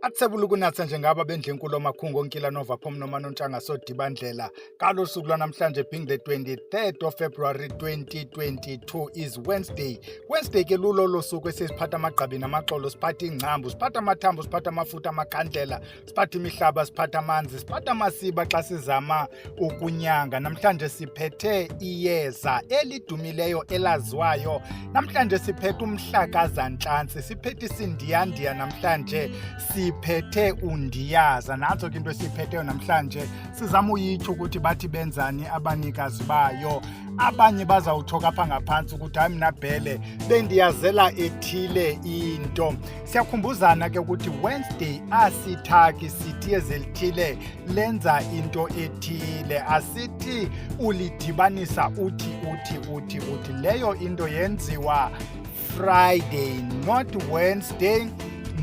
Atsebula ukunatha njengaba bendlenkulu makhungo onkila nova phom noma nontshanga sodibandlela kalosuku lwanamhlanje being the 23rd of February 2022 is Wednesday ke lulo losuku esiphatha amagqabi namaxolo siphatha ingcambu siphatha amathambo siphatha amafutha amakhandlela siphatha imihlaba siphatha amanzi siphatha amasiba xa sizama ukunyanga namhlanje siphethe iyeza elidumileyo elaziwayo namhlanje siphethe Umhlakazantantsi siphethe Isindiyandiya namhlanje siphethe Undiyaza nazo ke into esiphetheyo namhlanje sizama uyitsho ukuthi bathi benzani abanikazi bayo abanye bazawuthoka apha ngaphansi ukuthi hayi mina Bhele bendiyazela ethile into siyakhumbuzana ke ukuthi Wednesday asithaki sithi ezelithile lenza into ethile asithi ulidibanisa uthi leyo into yenziwa Friday not Wednesday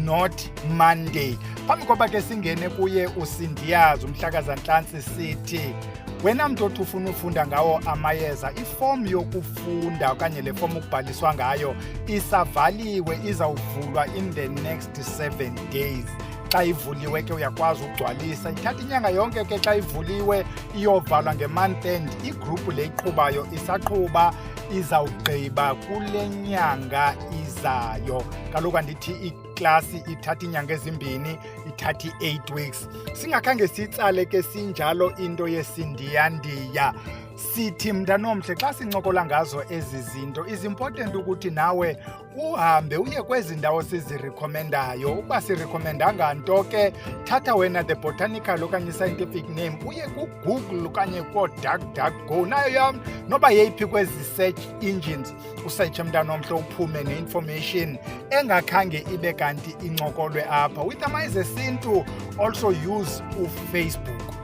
not Monday. Phambi koba ke singene kuye Usindiyaza Umhlakazantantsi sithi wena mntu othi ufuna ufunda ngawo amayeza iform yokufunda okanye le form ukubhaliswa ngayo isavaliwe izawuvulwa in the next 7 days. Xa ivuliwe ke uyakwazi ukugcwalisa ithatha inyanga yonke ke xa ivuliwe iyovalwa ngemonth end igroup le iqhubayo isaqhuba izawugqiba kule nyanga izayo kaloku andithi iklasi ithatha inyanga ezimbini ithatha 8 weeks singakhange sitsale ke sinjalo into yesindiyandiya sithi mntanomhle xa sincokola ngazo ezi zinto is important ukuthi nawe uhambe uye kwezi ndawo sizirekomendayo uba sirekomendanga nto ke thatha wena the Botanical okanye scientific name uye kuGoogle okanye ko-DuckDuckGo nayo yam noba yeyiphi kwezi search engines usearch mntanomhle uphume ne-information engakhange ibe kanti incokolwe apha with amayeza esintu also use uFacebook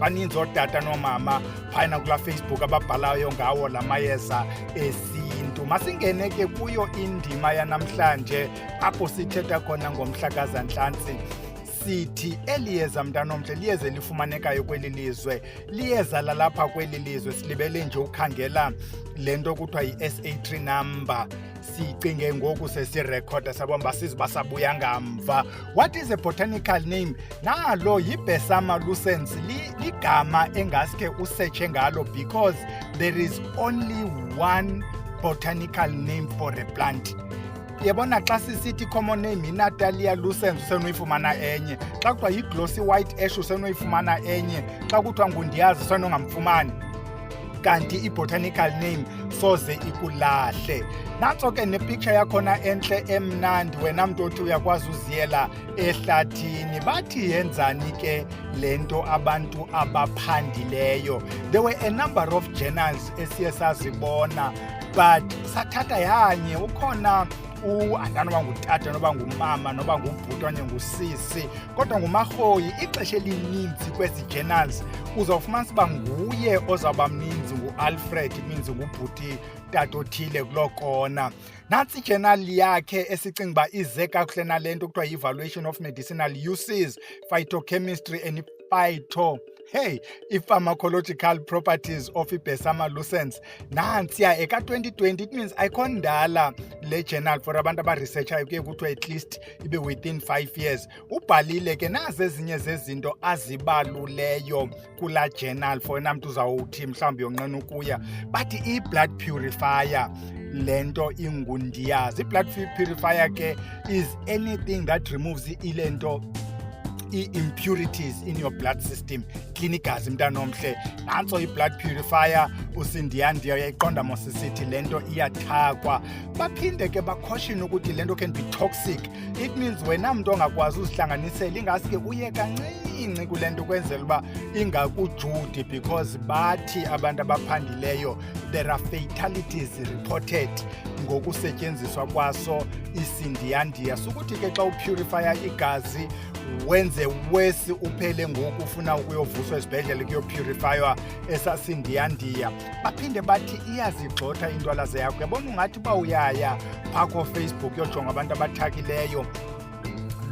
baninzi ootata noomama phayana kula Facebook ababhalayo ngawo la mayeza esintu masingene ke kuyo indima yanamhlanje apho sithetha khona ngomhlakazantantsi sithi eliyeza mntanomhle liyeza lifumanekayo kweli lizwe liyeza lalapha kweli lizwe silibele nje ukhangela lento kuthiwa yi-SA3 number sicinge ngoku sesirekhoda sabomba sizibasabuya ngamva. What is a botanical name? Nalo yi-Bersama lucens ligama engaske usearche ngalo because there is only one botanical name for a plant. Yabona xa sisithi common name iNatalia lucens usenoyifumana enye xa kuthiwa yi-glossy white ash usenoyifumana enye xa kuthiwa ngUndiyaza usenongamfumani kanti i-botanical name soze ikulahle. Natso ke nepicture yakhona enhle emnandi wena mntu othi uyakwazi uziyela ehlathini bathi yenzani ke lento abantu abaphandileyo. There were a number of journals esiye sazibona but sathatha yanye ukhona andanoba ngutata noba ngumama noba ngubhuti okanye ngusisi kodwa nguMarhoyi ixesha elininzi kwezi journals uzawufumanisa uba nguye ozawuba mninzi nguAlfred means ngubhuti tata othile kuloo kona. Nantsi ijournal yakhe esicinga uba ize kakuhle nale nto kuthiwa yi-evaluation of medicinal uses phytochemistry and i-pharmacological properties of i-Bersama lucens nantsiya eka-2020 it means ayikho ndala le journal for abantu abaresearchayo kuye kuthiwa at least ibe within 5 years ubhalile ke nazi ezinye zezinto azibaluleyo kula journal for wena mntu uzawuthi mhlawumbi yonqena ukuya bathi i-blood purifier lento ingundiyaza. I-blood purifier ke is anything that removes ilento i-impurities in your blood system clean igazi mntanomhle nantso i-blood purifier Usindiyandiya uyayiqonda mosisithi lento iyathakwa baphinde ke bakhoshin ukuthi lento can be toxic it means wena mntu ongakwazi uzihlanganisela ingaske uye kancinci kulento kwenzela uba ingakujudi because bathi abantu abaphandileyo there are fatalities reported ngokusetyenziswa kwaso Isindiyandiya sukuthi ke xa upurifier igazi wenze wesi uphele ngoku ufuna ukuyovuswa esibhedlele kuyopurifywa esasindiyandiya baphinde bathi iyazigxotha intwalaze yakho yabona ungathi uba uyaya phakho Facebook yojonga abantu abathakileyo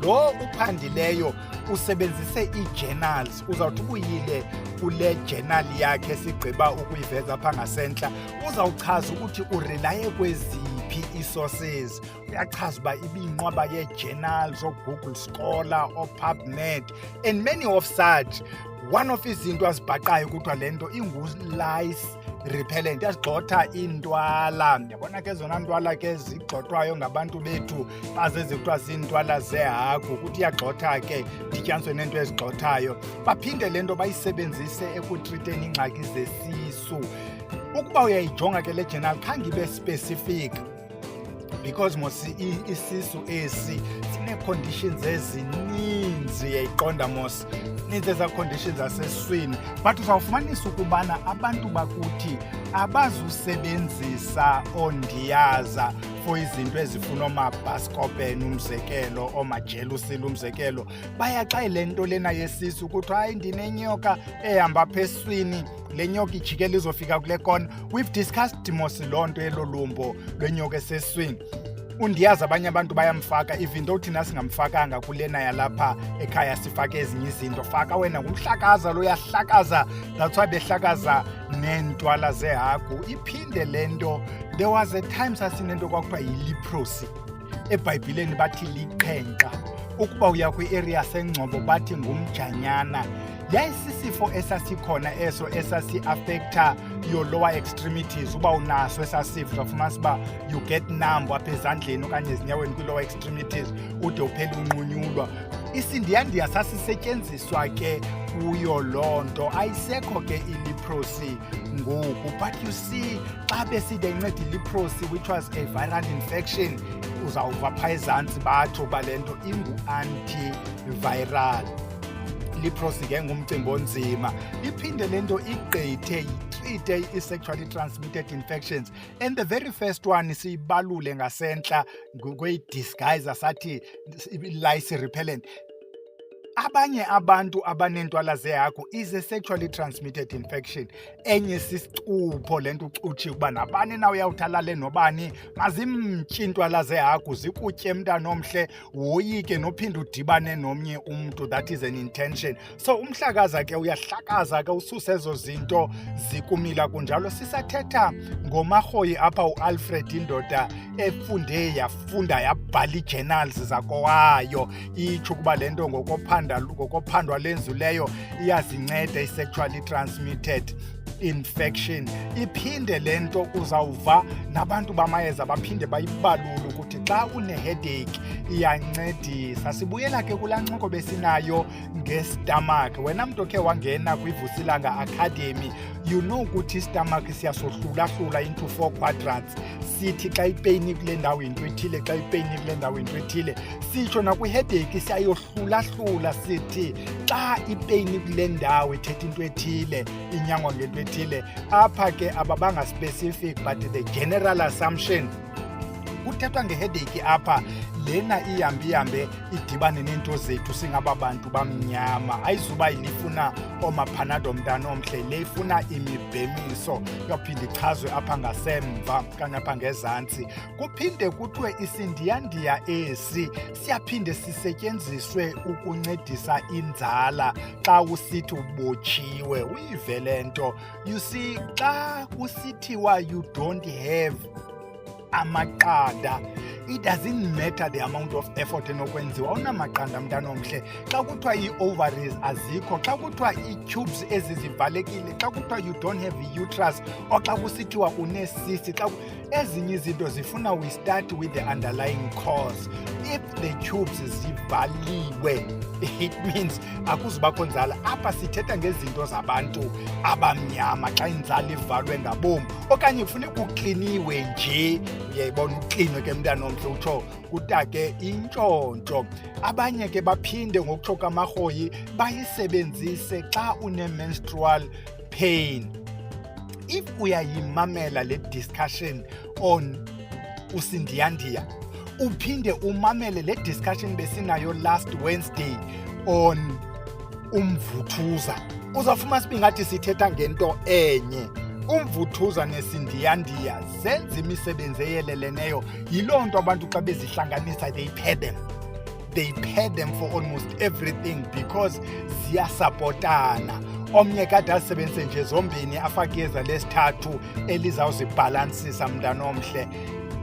lo uphandileyo usebenzise i-journals uzawuthi ubuyile kule journal yakhe sigqiba ukuyiveza apha ngasentla uzawuchaza ukuthi urelaye kweziphi ziphi ii-sources. Uyachaza uba ibiyinqwaba yee-journals, ooGoogle Scholar, ooPubmed and many of such. One of izinto azibhaqayo kuthiwa le nto ingu-lice repellent, yazigxotha iintwala. Yabona ke zona ntwala ke zigxothwayo ngabantu bethu bazeze kuthiwa ziintwala zehagu, ukuthi iyagxotha ke dityaniswe nento ezigxothayo. Baphinde le nto bayisebenzise ekutriteni iingxaki zesisu. Ukuba uyayijonga ke le journal khange ibe specific, because mos isisu esi sine-conditions ezininzi, yayiqonda mos ninzi ezaa conditions zasesiswini. But uzawufumanisa ukubana abantu bakuthi abazusebenzisa Undiyaza for izinto ezifuna oomabhaskopen umzekelo, oomajelusile umzekelo. Bayaxa le nto lena yesisu ukuthi hayi ndinenyoka ehamba apha esiswini, le nyoka ijikela izofika kule kona. We've discussed mos loo nto elo lumbo lwenyoka esesiswini. Undiyaza abanye abantu bayamfaka, even though thina singamfakanga kulena yalapha ekhaya sifake ezinye izinto. Faka wena ngumhlakaza lo, uyahlakaza. That's why behlakaza neentwala zehagu. Iphinde le nto, there was a time sasinento kwakuthiwa yi-leprosy. EBhayibhileni bathi liqhenqa. Ukuba uya kwi-area sengcobo bathi ngumjanyana. Yayisisifo esasikhona eso esasi-affecta your lower extremities. Uba unaso esasifo uzawufumanisa uba you get numb apha ezandleni okanye ezinyaweni kwi-lower extremities ude uphele unqunyulwa. Isindiyandiya sasisetyenziswa ke kuyo loo nto. Ayisekho ke i-leprosy ngoku, but you see xa beside inceda i-leprosy which was a viral infection, uzawuva phaa ezantsi batsho uba le nto ingu-antiviral. Leprosy ke ngumcimbi onzima. Iphinde le nto igqithe yitrite i-sexually transmitted infections, and the very first one siyibalule ngasentla kweyi-disguise sathi lice repellent. Abanye abantu abaneentwala zehagu is a sexually transmitted infection. Enye sisicupho le nto ucutshe ukuba nabani na uyawuthalale nobani mazimtyi iintwala zehagu zikutye mntana omhle, woyike nophinde udibane nomnye umntu. That is an intention. So umhlakaza ke uyahlakaza ke ususe ezo zinto zikumila kunjalo. Sisathetha ngomarhoyi apha uAlfred, indoda yafunda yabhala ii-journals zakowayo, itsho ukuba le nto ngokophandwa lenzuleyo iyazinceda i-sexually transmitted infection. Iphinde le nto uzawuva nabantu bamayeza baphinde bayibalule ukuthi xa une-headache iyancedisa. Sibuyela ke kulaa ncoko besinayo ngestomach. Wena mntu okhe wangena kwiVusilanga Academy, you know ukuthi istomach siyasohlula-hlula into 4 quadrants. Sithi xa ipeyini kule ndawo yinto ethile, xa ipeyini kule ndawo yinto ethile. Sitsho nakwi-headache siyayohlula-hlula sithi xa ipeyini kule ndawo ithetha into ethile, inyangwa ngento ethile. Apha ke ababanga specific, but the general assumption kuthethwa ngeheadache apha lena ihambe idibane nento zethu singaba bantu bamnyama. Ayizuba ilifuna omapanado mntana omhle, le ifuna imibhemiso. Yophinda ichazwe apha ngasemva kanye apha ngezantsi. Kuphinde kuthiwe isindiyandiya esi siyaphinde sisetyenziswe ukuncedisa inzala xa usithi ubotshiwe. Uyive le nto. You see, xa kusithiwa you don't have amaqanda, it doesn't matter the amount of effort enokwenziwa. Unamaqanda mntana omhle. Xa kuthiwa ii-ovaries azikho, xa kuthiwa ii-tubes ezizivalekile, xa kuthiwa you don't have i-uterus, or xa kusithiwa uneesisi, ezinye izinto zifuna we start with the underlying cause. If the tubes zivaliwe, it means akuzubakho nzala. Apha sithetha ngezinto zabantu abamnyama xa inzala ivalwe ngabom, okanye kufuneka ukliniwe nje. Uyayibona uklinwe ke mntana omhle utsho kutake intshontsho. Abanye ke baphinde ngokutsho kamarhoyi bayisebenzise xa une-menstrual pain. If uyayimamela le discussion on usindiyandiya, uphinde umamele le discussion besinayo last Wednesday on umvuthuza, uzawufuma sibingathi sithetha ngento enye. Umvuthuza nesindiyandiya zenza imisebenzi eyeleleneyo. Yiloo nto abantu xa bezihlanganisa they pair them for almost everything because ziyasapotana. Omnye kade azisebenzise nje zombini afake eza lesithathu elizawuzibhalansisa mntana omhle.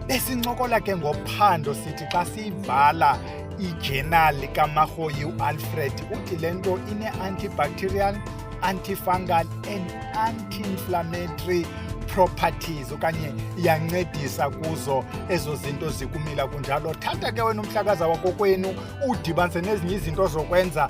Besincokola ke ngophando sithi xa siyivala ijournal kaMagoyi uAlfred uthi lento ine-antibacterial, antifungal and anti-inflammatory properties okanye iyancedisa kuzo ezo zinto zikumila kunjalo. Thatha ke wena umhlakaza wakokwenu udibanise nezinye izinto zokwenza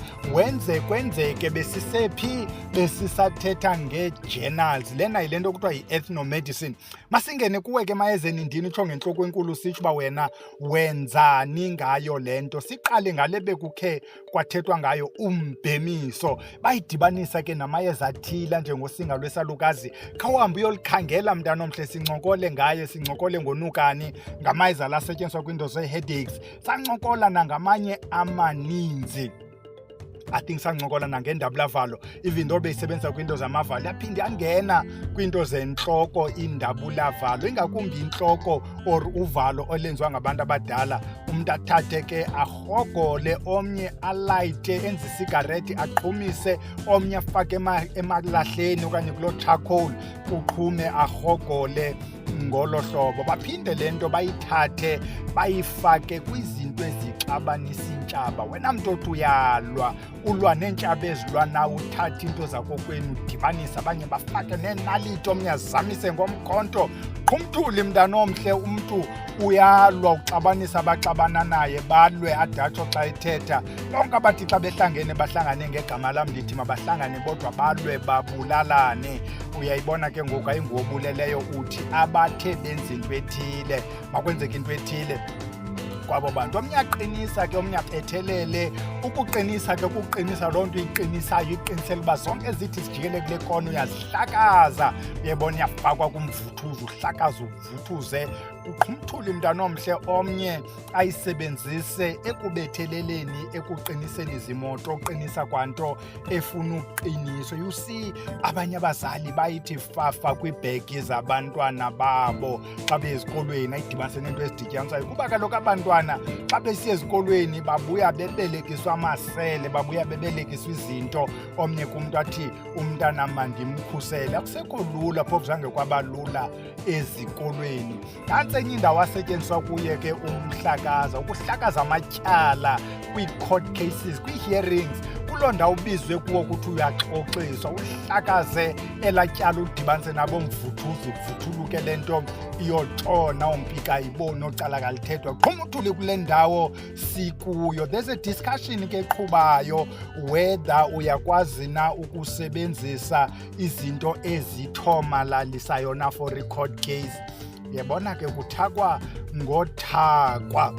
kwenzeke besisephi besisathetha nge-journals. Lena yile nto kuthiwa yi-ethnomedicine. Masingene kuwe ke mayezeni ndini utsho ngentloko enkulu sitsho uba wena wenzani ngayo le nto. Siqale ngale bekukhe kwathethwa ngayo umbhemiso. Bayidibanisa ke namayeza athile njengosinga lwesalukazi. Khawuhambe uyolikhangela mntana omhle, sincokole ngaye, sincokole ngonukani, ngamayeza lasetyenziswa kwiinto zee-headaches, sancokola nangamanye amaninzi. I think sancokola nangendabulavalo, even though beyisebenzisa kwiinto zamavalo, yaphinde yangena kwiinto zentloko indabulavalo, ingakumbi intloko or uvalo olenziwa ngabantu abadala. Umntu athathe ke arhogole, omnye alayite, enze isigarethi aqhumise, omnye afake emalahleni okanye kuloo charcoal, uqhume arhogole ngolo hlobo. Baphinde le nto bayithathe bayifake kwizinto ezixabanisa intshaba. Wena mntu othi ulwa neentshaba ezilwa nawe, uthathe into zakokwenu udibanise, abanye bafake neenaliti, omnye azamise ngomkhonto. Qhumthuli mntana omhle, umntu uyalwa uxabanisa abaxabana naye, balwe adatsho xa ethetha. Bonke abathi xa behlangene bahlangane ngegama lam ndithi mabahlangane bodwa balwe babulalane. Uyayibona ke ngoku ayingobuleleyo uthi abathe benza into ethile makwenzeka into ethile kwabo bantu. Omnye aqinisa ke, omnye aphethelele. Ukuqinisa ke kuqinisa loo nto iqinisayo, iqinisele uba zonke ezithi zijikele kule kona uyazihlakaza. Uyebona uyafakwa kumvuthuzo, uhlakaza uvuthuze. Uqhumthule mntana omhle, omnye ayisebenzise ekubetheleleni, ekuqiniseni izimoto, uqinisa kwanto efuna uqiniswa. You see, abanye abazali bayithi fafa kwiibhegi zabantwana babo xa bezikolweni, ayidibanise neento ezidityaniswayo. Kuba kaloku abantwana xa besiya ezikolweni babuya bebelekiswa amasele, babuya bebelekiswa izinto. Omnye kumntu athi umntana mandimkhusele. Akusekho lula, phofu zange kwaba lula ezikolweni. Nantsi enye indawo asetyenziswa kuye ke umhlakaza, ukuhlakaza amatyala kwii-court cases, kwii-hearings. Kuloo ndawo ubizwe kuwo ukuthi uyaxoxiswa, uhlakaze elaa tyala udibanise nabo mvuthuzi, kuvuthuluke le nto iyotshona, umpika ayibone, ocala kalithethwa. Qhumuthule kule ndawo sikuyo. There's a discussion ke eqhubayo whether uyakwazi na ukusebenzisa izinto ezithomalalisayo na for a court case. Yabona ke kuthakwa ngothakwa.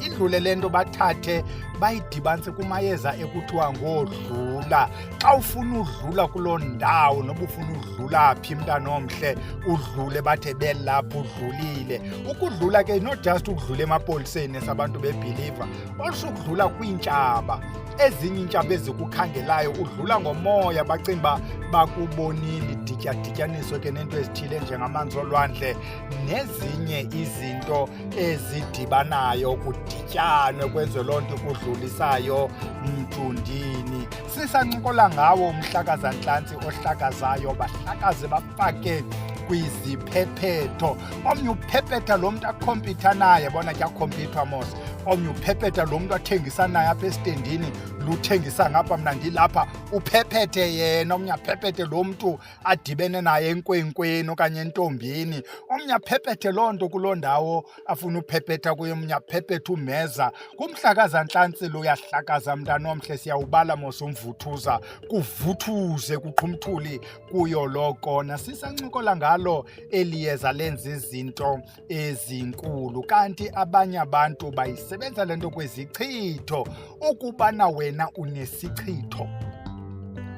Idlule le nto bathathe bayidibanise kumayeza ekuthiwa ngodlula. Xa ufuna udlula kuloo ndawo, noba ufuna udlula phi mntana omhle, udlule bathe belapho udlulile. Ukudlula ke not just ukudlula emapoliseni esabantu bebhiliva, also ukudlula kwiintshaba. Ezinye iintshaba ezikukhangelayo udlula ngomoya, bacinga uba bakubonile, idityaniswe ke nento ezithile njengamanzi olwandle nezinye izinto ezidibanayo, kudityanwe kwenziwe loo nto kudlulisayo mthundini. Sisancokola ngawo umhlakazantantsi ohlakazayo, bahlakaze bafake kwiziphephetho. Omnye uphephetha lo mntu akhompyutha naye, bona ke akhompyuthwa mos. Omnye uphephetha lo mntu athengisa naye apha esitendini, luthengisa ngapha mna ndilapha, uphephethe yena. Omnye aphephethe lo mntu adibene naye enkwenkweni okanye entombini. Omnye aphephethe loo nto kuloo ndawo afuna uphephetha kuyo. Omnye aphephethe umeza. Kumhlakazantlantsi lo uyahlakaza mntana omhle, siyawubala mos umvuthuza, kuvuthuze kuqhumthuli kuyo loo kona. Sisancokola ngalo eli yeza lenza izinto ezinkulu, kanti abanye abantu bayisebenza le nto kwezichitho. Ukubana wena unesichitho,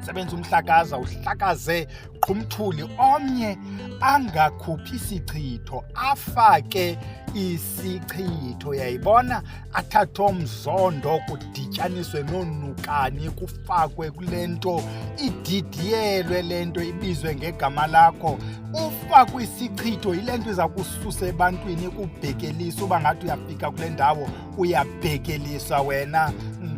sebenza umhlakaza, uhlakaze qhumthuli, omnye angakhuphi isichitho, afake isichitho. Yayibona, athathe omzondo kudityaniswe nonukani, kufakwe kule nto, ididiyelwe le nto ibizwe ngegama lakho, ufakwe isichitho. Yile nto iza kususa ebantwini, ikubhekelisa uba ngathi uyafika kule ndawo uyabhekeliswa wena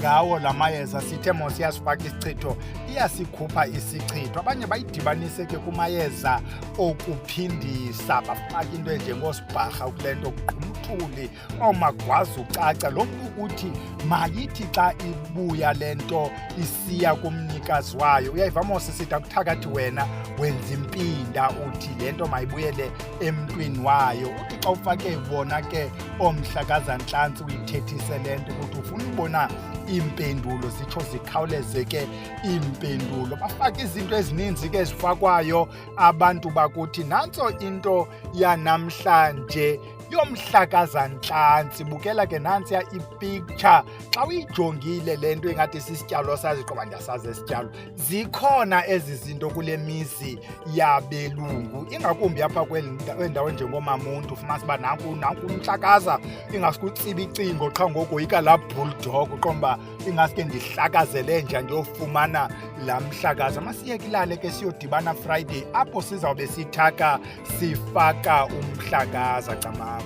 ngawo la mayeza sithe mos siyasifaka isichitho iyasikhupha isichitho. Abanye bayidibanise ke kumayeza okuphindisa bafaka into enjengosibharha kule nto kuqhumthuli oomagwazi ucaca. Lo mntu ukuthi mayithi xa ibuya le nto isiya kumnikazi wayo uyayiva mos sithi akuthakathi wena wenza impinda uthi le nto mayibuyele emntwini wayo. Uthi xa ufake bona ke Umhlakazantantsi uyithethise le nto ukuthi ufuna ubona impendulo zitsho zikhawuleze ke impendulo. Bafaka izinto ezininzi ke ezifakwayo abantu bakuthi nantso into yanamhlanje yomhlakazantantsi. Bukela ke nantsiya ipicture xa uyijongile le nto engathi sisityalo saziqoba ndiyasazi esityalo. Zikhona ezi zinto kule mizi yabelungu ingakumbi apha kwendawo enjengomamuntu ufumanisa uba nanku umhlakaza ingasukutsiba icingo qha ngokoyika laa bulldog uqomba ingaske ndihlakazele nje ndiyofumana laa mhlakaza. Masiyekilale ke siyodibana Friday apho sizawube sithaka sifaka umhlakaza camam.